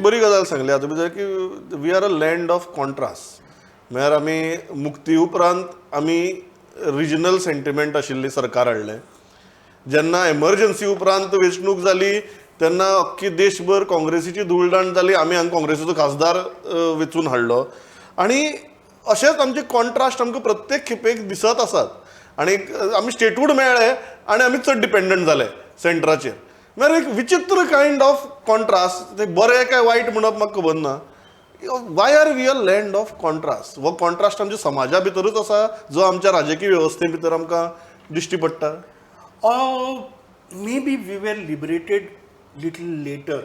बरी गजाल सांगली आता भितर की we are a land of contrast. म्हळ्यार आमी मुक्ती उपरांत आमी रिजनल सेंटिमेंट आशिल्ली सरकार हाडलें. जेन्ना एमर्जन्सी उपरांत वेंचणूक जाली तेन्ना अख्खी देशभर काँग्रेसीची धुळदाण जाली. आमी हांगा काँग्रेसीचो खासदार वेंचून हाडलो आणि अशेंच आमचे कॉन्ट्रास्ट आमकां प्रत्येक खेपेक दिसत आसात. आणि आमी स्टेटहूड मेळ्ळे आनी आमी चड डिपेंडंट जाले सेंटराचेर. म्हळ्यार एक विचित्र कायंड ऑफ कॉन्ट्रास्ट. ते बरें काय वायट म्हणप म्हाका खबर ना. Why are we a land of contrast? हो कॉन्ट्रास्ट आमच्या समाजा भितरूच आसा जो आमच्या राजकीय वेवस्थे भितर आमकां दिश्टी पडटा. May be we were liberated little later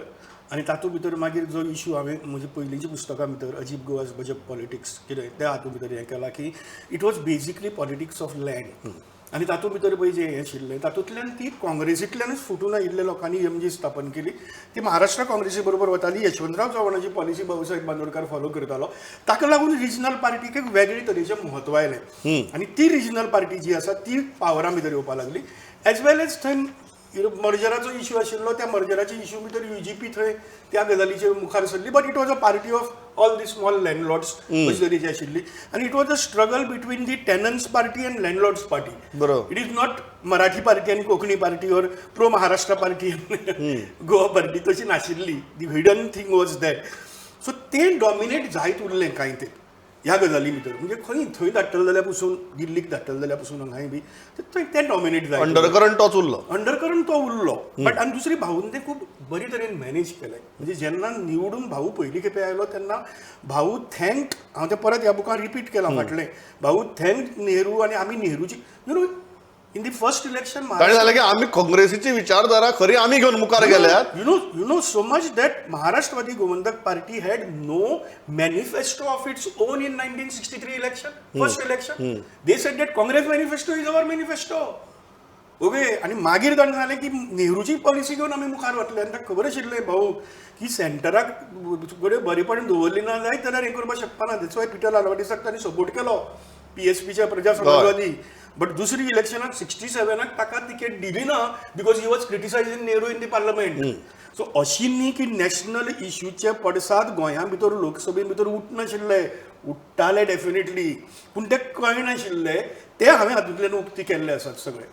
आनी तातूंत भितर मागीर जो इशू हांवें म्हजी पयलींच्या पुस्तकां भितर अजीब गोवाज बजप पॉलिटिक्स कितें त्या हातूंत भितर हें केलां की it was basically politics of land. आनी तातूंत भितर पळय जें हें आशिल्लें तातूंतल्यान ती काँग्रेसींतल्यानच फुटून आयिल्ल्या लोकांनी एमजी स्थापन केली. ती महाराष्ट्र काँग्रेसी बरोबर वताली. यशवंतराव चव्हाणाची पॉलिसी बाबासाहेब बांदोडकार फॉलो करतालो. ताका लागून रिजनल पार्टीक एक वेगळे तरेचें म्हत्व आयलें आनी ती रिजनल पार्टी जी आसा ती पावरा भितर येवपाक लागली. एज वेल एज थंय मर्जराचो इशू आशिल्लो. त्या मर्जराच्या इशू भितर UGP थंय त्या गजालीचेर मुखार सरली. But it was a party of all the small landlords अशी तरेची आशिल्ली. आनी it was a struggle between the tenants party and landlords party. बरोबर. It is not Marathi party आनी Konkani party or pro Maharashtra party Goa party तशी नाशिल्ली. The hidden thing was that. So ते dominate जायत उरलें कांय ते ह्या गजाली भितर. म्हणजे खंय थंय धाडटले जाल्यार पसून दिल्लीक धाडटले जाल्यार पसून हांगाय बी ते डॉमिनेट जाय. अंडरकरंट तोच उरलो. अंडरकरंट तो उरलो. बट आनी दुसरी भाऊन ते खूब बरे तरेन मॅनेज केलें. म्हणजे जेन्ना निवडून भाऊ पयली खेपे आयलो तेन्ना भाऊ थँक्ड. हांव तें परत ह्या बुकान रिपीट केलां फाटलें. भाऊ थँक्ड नेहरू आनी आमी नेहरूची इन दी फर्स्ट इलेक्शन ताणें जालें की आमी काँग्रेसीची विचारधारा खरी आमी घेवन मुखार गेल्यात. You know so much that Maharashtrawadi Gomandak party had no manifesto of its own in 1963 election, first election. They said that Congress manifesto is our manifesto. Okay. आणि मागीर जाणें जालें की नेहरूची पॉलिसी घेवन आमी मुखार वतले. आनी ताका खबर आशिल्लें भाऊ की सेंटराक कडेन बरेपण दवरली ना जायत जाल्यार हें करपाक शकपाना. देट्स वाय पिटर आल्वाडिसाक तांणी सपोर्ट केलो PSPच्या प्रजा समाजवादी. बट दुसरी इलेक्शनाक 67 ताका तिकेट दिली ना because he was criticising Nehru in the parliament. So अशी न्ही की नॅशनल इश्यूचे पडसाद गोंया भितर लोकसभे भितर उठनाशिल्ले. उठ्ठाले डेफिनेटली. पूण ते कळनाशिल्ले ते हांवें हातूंतल्यान उक्ती केल्ले आसात सगळे.